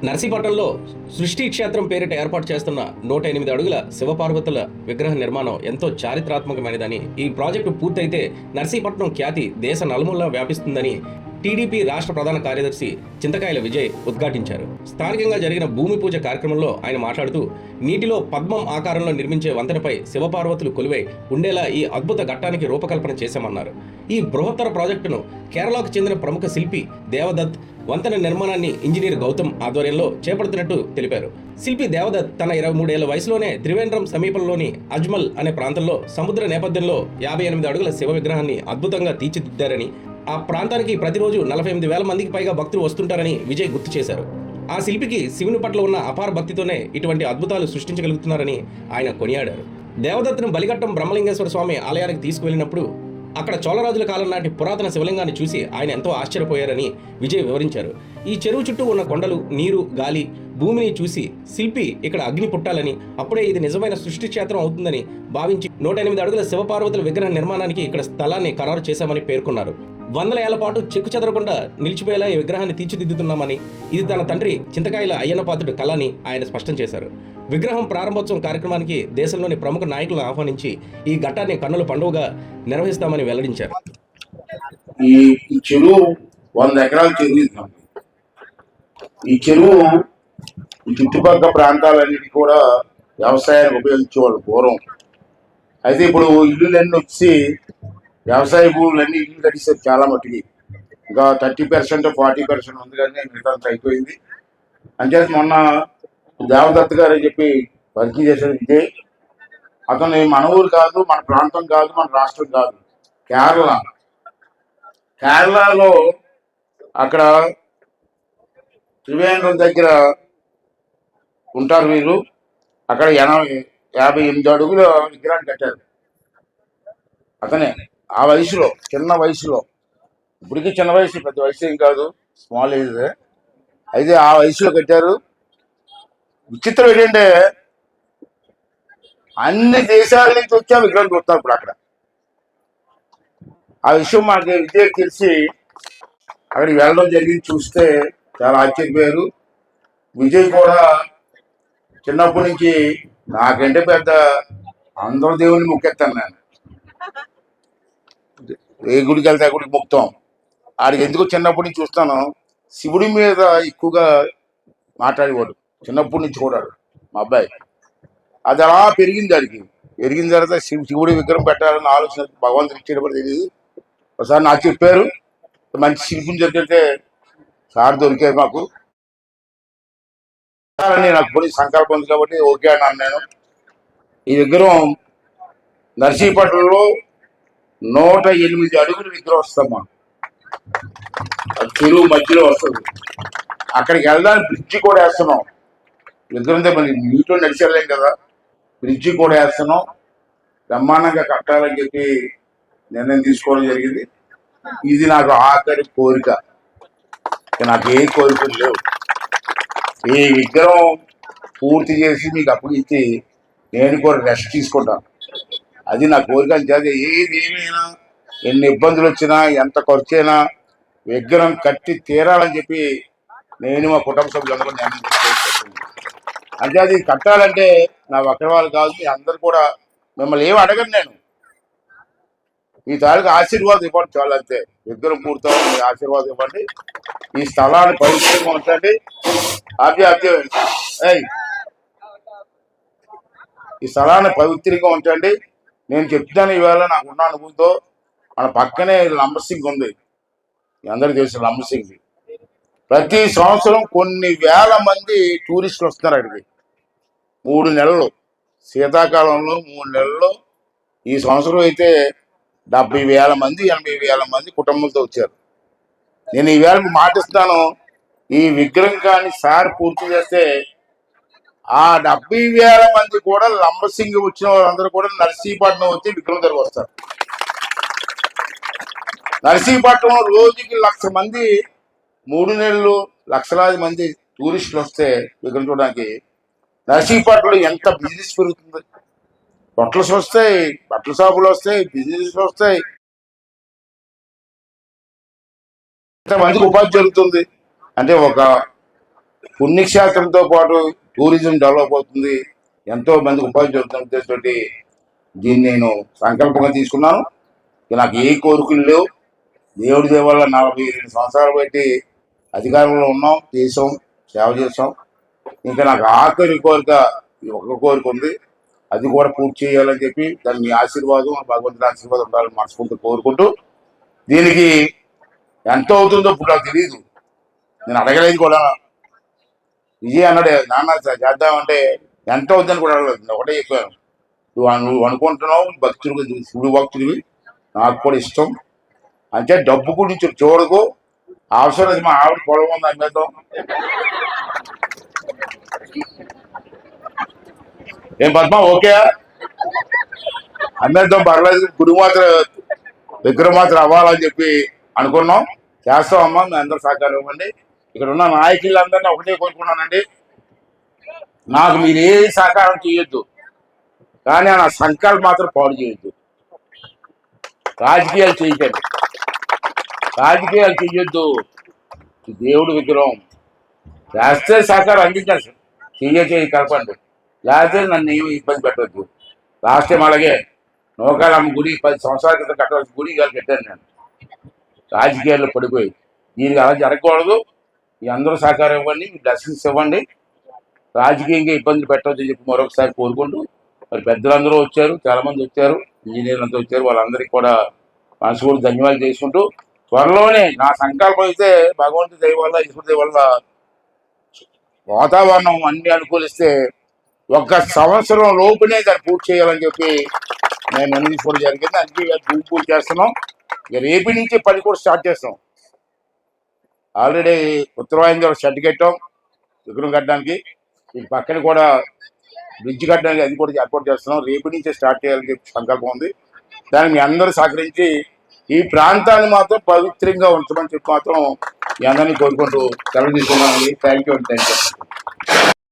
నర్సీపట్నంలో సృష్టి క్షేత్రం పేరిట ఏర్పాటు చేస్తున్న 108 అడుగుల శివపార్వతుల విగ్రహ నిర్మాణం ఎంతో చారిత్రాత్మకమైనదని, ఈ ప్రాజెక్టు పూర్తయితే నర్సీపట్నం ఖ్యాతి దేశ నలుమూలలా వ్యాపిస్తుందని టీడీపీ రాష్ట్ర ప్రధాన కార్యదర్శి చింతకాయల విజయ్ ఉద్ఘాటించారు. స్థానికంగా జరిగిన భూమి పూజ కార్యక్రమంలో ఆయన మాట్లాడుతూ, నీటిలో పద్మం ఆకారంలో నిర్మించే వంతెనపై శివపార్వతులు కొలువై ఉండేలా ఈ అద్భుత ఘట్టానికి రూపకల్పన చేశామన్నారు. ఈ బృహత్తర ప్రాజెక్టును కేరళకు చెందిన ప్రముఖ శిల్పి దేవదత్, వంతెన నిర్మాణాన్ని ఇంజనీర్ గౌతమ్ ఆధ్వర్యంలో చేపడుతున్నట్టు తెలిపారు. శిల్పి దేవదత్ తన 23 ఏళ్ల వయసులోనే త్రివేంద్రం సమీపంలోని అజ్మల్ అనే ప్రాంతంలో సముద్ర నేపథ్యంలో 58 అడుగుల శివ విగ్రహాన్ని అద్భుతంగా తీర్చిదిద్దారని, ఆ ప్రాంతానికి ప్రతిరోజు 48,000 మందికి పైగా భక్తులు వస్తుంటారని విజయ్ గుర్తు చేశారు. ఆ శిల్పికి శివుని పట్ల ఉన్న అపార భక్తితోనే ఇటువంటి అద్భుతాలు సృష్టించగలుగుతున్నారని ఆయన కొనియాడారు. దేవదత్తును బలిఘట్టం బ్రహ్మలింగేశ్వర స్వామి ఆలయానికి తీసుకువెళ్ళినప్పుడు అక్కడ చోళరాజుల కాలం నాటి పురాతన శివలింగాన్ని చూసి ఆయన ఎంతో ఆశ్చర్యపోయారని విజయ్ వివరించారు. ఈ చెరువు చుట్టూ ఉన్న కొండలు, నీరు, గాలి, భూమిని చూసి శిల్పి ఇక్కడ అగ్ని పుట్టాలని, అప్పుడే ఇది నిజమైన సృష్టి క్షేత్రం అవుతుందని భావించి 108 అడుగుల శివపార్వతుల విగ్రహ నిర్మాణానికి ఇక్కడ స్థలాన్ని ఖరారు చేశామని పేర్కొన్నారు. 100 ఏళ్ల పాటు చెక్కు చెదరకుండా నిలిచిపోయేలా ఈ విగ్రహాన్ని తీర్చిదిద్దుతున్నామని, ఇది తన తండ్రి చింతకాయల అయ్యన్నపాత్రుడి కళ అని ఆయన స్పష్టం చేశారు. విగ్రహం ప్రారంభోత్సవం కార్యక్రమానికి దేశంలోని ప్రముఖ నాయకులను ఆహ్వానించి ఈ ఘట్టాన్ని కన్నుల పండుగగా నిర్వహిస్తామని వెల్లడించారు. ఈ చెరువు 100 ఎకరాల చెరువు. ఈ చెరువు ఈ చుట్టుపక్కల ప్రాంతాలన్నిటి కూడా వ్యవసాయానికి ఉపయోగించేవాళ్ళు పూర్వం. అయితే ఇప్పుడు ఇల్లులన్నీ వచ్చి వ్యవసాయ భూములన్నీ ఇల్లు కట్టిస్తారు చాలా మట్టుకి. ఇంకా 30% 40% ఉంది, కానీ మిగతా అయిపోయింది. అంచేత మొన్న దేవదత్ గారు అని చెప్పి పరిచయం చేశారు విజయ్. అతను మన ఊరు కాదు, మన ప్రాంతం కాదు, మన రాష్ట్రం కాదు, కేరళలో అక్కడ త్రివేంద్రం దగ్గర ఉంటారు వీరు. అక్కడ 58 అడుగుల విగ్రహాన్ని కట్టారు అతనే. ఆ వయసులో, చిన్న వయసులో, ఇప్పటికీ చిన్న వయసు, పెద్ద వయసు ఏం కాదు, స్మాల్ ఏజ్. అయితే ఆ వయసులో కట్టారు. విచిత్రం ఏంటంటే అన్ని దేశాల నుంచి వచ్చి ఆ విగ్రహం చూస్తారు ఇప్పుడు అక్కడ. ఆ విషయం మాకు విజయ్ తెలిసి అక్కడికి వెళ్ళడం జరిగింది. చూస్తే చాలా ఆశ్చర్యపోయారు. విజయ్ కూడా చిన్నప్పటి నుంచి నాకంటే పెద్ద అందరూ దేవుని మొక్కెత్తాను నేను. ఏ గుడికి వెళ్తే ఆ గుడికి మొక్కుతాం. ఆడికి ఎందుకు చిన్నప్పటి నుంచి చూస్తాను, శివుడి మీద ఎక్కువగా మాట్లాడేవాడు చిన్నప్పటి నుంచి కూడా మా అబ్బాయి. అది అలా పెరిగింది. ఆడికి పెరిగిన తర్వాత శివుడి విగ్రహం పెట్టాలని ఆలోచన భగవంతుడు ఇచ్చేటప్పుడు తెలియదు. ఒకసారి నాకు చెప్పారు, మంచి శిల్పిని దొరికితే సార్ దొరికారు మాకు అని నాకు పోయి సంకల్పం ఉంది కాబట్టి ఓకే అన్నాను నేను. ఈ విగ్రహం నర్సీపట్నంలో 108 అడుగుల విగ్రహం వస్తామా, చెరువు మధ్యలో వస్తుంది. అక్కడికి వెళ్ళడానికి బ్రిడ్జి కూడా వేస్తున్నాం. విగ్రహంతో మరి నీటిలో నడిచేయలేం కదా, బ్రిడ్జి కూడా వేస్తున్నాం. బ్రహ్మాండంగా కట్టాలని చెప్పి నిర్ణయం తీసుకోవడం జరిగింది. ఇది నాకు ఆఖరి కోరిక. నాకు ఏ కోరికలు లేవు. ఈ విగ్రహం పూర్తి చేసి మీకు అప్పగిచ్చి నేను కూడా రెస్ట్ తీసుకుంటాను. అది నా కోరిక. ఏది ఏమైనా, ఎన్ని ఇబ్బందులు వచ్చినా, ఎంత ఖర్చు అయినా విగ్రహం కట్టి తీరాలని చెప్పి నేను మా కుటుంబ సభ్యులందరూ నిర్ణయం తీసుకుంటాను. అంటే అది కట్టాలంటే నా ఒక్కరి వాళ్ళు కాదు, మీ అందరు కూడా. మిమ్మల్ని ఏమి అడగను నేను, ఈ తాలూకు ఆశీర్వాదం ఇవ్వండి చాలు, అంతే. విగ్రహం పూర్తవు మీ ఆశీర్వాదం ఇవ్వండి. ఈ స్థలాన్ని పవిత్రంగా ఉంచండి. ఈ స్థలాన్ని పవిత్రంగా ఉంచండి. నేను చెప్తాను ఈవేళ నాకున్న అనుభవంతో. మన పక్కనే లంబసింగ్ ఉంది, మీ అందరికీ తెలుసు లంబసింగ్. ప్రతి సంవత్సరం కొన్ని వేల మంది టూరిస్టులు వస్తున్నారు అక్కడికి. 3 నెలలు, శీతాకాలంలో 3 నెలల్లో. ఈ సంవత్సరం అయితే 70,000 మంది 80,000 మంది కుటుంబంతో వచ్చారు. నేను ఈవేళ మాటిస్తాను, ఈ విగ్రహం కానీ సార్ పూర్తి చేస్తే ఆ 70,000 మంది కూడా లంబసింగి వచ్చిన వాళ్ళందరూ కూడా నర్సీపట్నం వచ్చి విగ్రహం దగ్గర వస్తారు. నర్సీపట్నం రోజుకి 1,00,000 మంది, 3 నెలలు లక్షలాది మంది టూరిస్టులు వస్తే విగ్రహం చూడడానికి నర్సీపట్నంలో ఎంత బిజినెస్ పెరుగుతుంది. హోటల్స్ వస్తాయి, బట్టల షాపులు వస్తాయి, బిజినెస్ వస్తాయి, ఎంతమందికి ఉపాధి జరుగుతుంది. అంటే ఒక పుణ్యక్షేత్రంతో పాటు టూరిజం డెవలప్ అవుతుంది, ఎంతో మందికి ఉపాధి దొరుకుతున్న ఉద్దేశంతో దీన్ని నేను సంకల్పంగా తీసుకున్నాను. ఇక నాకు ఏ కోరికలు లేవు. దేవుడి దేవల్ల 42 సంవత్సరాలు బట్టి అధికారంలో ఉన్నాం, చేసాం, సేవ చేసాం. ఇంకా నాకు ఆఖరి కోరిక, ఒక కోరిక ఉంది, అది కూడా పూర్తి చేయాలని చెప్పి దాని మీ ఆశీర్వాదం, భగవంతుడి ఆశీర్వాదం ఉండాలని మనస్ఫూర్తిగా కోరుకుంటూ, దీనికి ఎంత అవుతుందో ఇప్పుడు నాకు తెలియదు, నేను అడగలేదు కూడా. విజయ్ అన్నాడు నాన్న చేద్దామంటే ఎంత అవుతుందని కూడా అడగలేదు. నేను ఒకటే చెప్పాను, నువ్వు అనుకుంటున్నావు భక్తుడివి, శివుడు భక్తుడివి, నాకు కూడా ఇష్టం. అంటే డబ్బు గురించి చూడకు, అవసరం మా ఆవిడ పొలం ఉంది అమ్మేద్దాం. ఏం పద్మ ఓకే అమ్మేద్దాం, పర్లేదు, గుడి మాత్రం విగ్రహం మాత్రం అవ్వాలని చెప్పి అనుకున్నాం. చేస్తామమ్మా, మీ అందరూ సహకారం ఇవ్వండి. ఇక్కడ ఉన్న నాయకులందరినీ ఒకటే కోరుకున్నానండి, నాకు మీరు ఏ సహకారం చేయొద్దు, కానీ నా సంకల్పం మాత్రం పాడు చేయొద్దు. రాజకీయాలు చేయకండి, రాజకీయాలు చెయ్యొద్దు. దేవుడు విగ్రహం చేస్తే సహకారం అందించాలి, చెయ్యి కలపండి, లేకపోతే నన్ను ఏమి ఇబ్బంది పెట్టవద్దు. లాస్ట్ టైం అలాగే నూకాలమ్మ గుడి 10 సంవత్సరాల క్రితం కట్టవలసిన గుడి గారు కట్టాను నేను, రాజకీయాల్లో పడిపోయి. దీనికి అలా జరగకూడదు. ఈ అందరూ సహకారం ఇవ్వండి, బ్లెస్సింగ్స్ ఇవ్వండి, రాజకీయంగా ఇబ్బందులు పెట్టవద్దని చెప్పి మరొకసారి కోరుకుంటూ, మరి పెద్దలందరూ వచ్చారు, చాలామంది వచ్చారు, ఇంజనీర్లు అంతా వచ్చారు, వాళ్ళందరికీ కూడా మనస్ఫూర్తి ధన్యవాదాలు చేసుకుంటూ, త్వరలోనే నా సంకల్పం అయితే భగవంతుడి దయ వల్ల, ఈశ్వరు దయ వల్ల వాతావరణం అన్ని అనుకూలిస్తే 1 సంవత్సరం లోపునే దాన్ని పూర్తి చేయాలని చెప్పి నేను నిర్ణయించుకోవడం జరిగింది. అందుకే భూమి పూజ చేస్తున్నాం. ఇక రేపు నుంచి పని కూడా స్టార్ట్ చేస్తాం. ఆల్రెడీ ఉత్తరవాయిందో షెడ్ కట్టాం విగ్రహం కట్టడానికి, ఈ పక్కన కూడా బ్రిడ్జ్ కట్టడానికి అది కూడా ఏర్పాటు చేస్తున్నాం. రేపు నుంచే స్టార్ట్ చేయాలని చెప్పి సంకల్పం ఉంది. దానికి మీ అందరూ సహకరించి ఈ ప్రాంతాన్ని మాత్రం పవిత్రంగా ఉంచమని చెప్పి మాత్రం మీ అందరినీ కోరుకుంటూ సెలవు తీసుకున్నాను. Thank you.